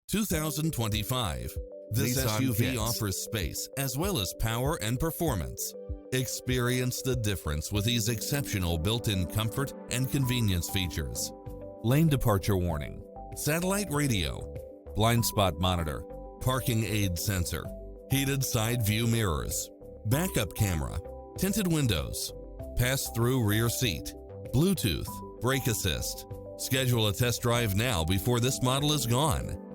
2025. This Nissan SUV Kicks. offers space as well as power and performance. Experience the difference with these exceptional built-in comfort and convenience features. Lane departure warning, satellite radio, blind spot monitor, parking aid sensor, heated side view mirrors, backup camera, tinted windows, pass-through rear seat, Bluetooth, brake assist. Schedule a test drive now before this model is gone.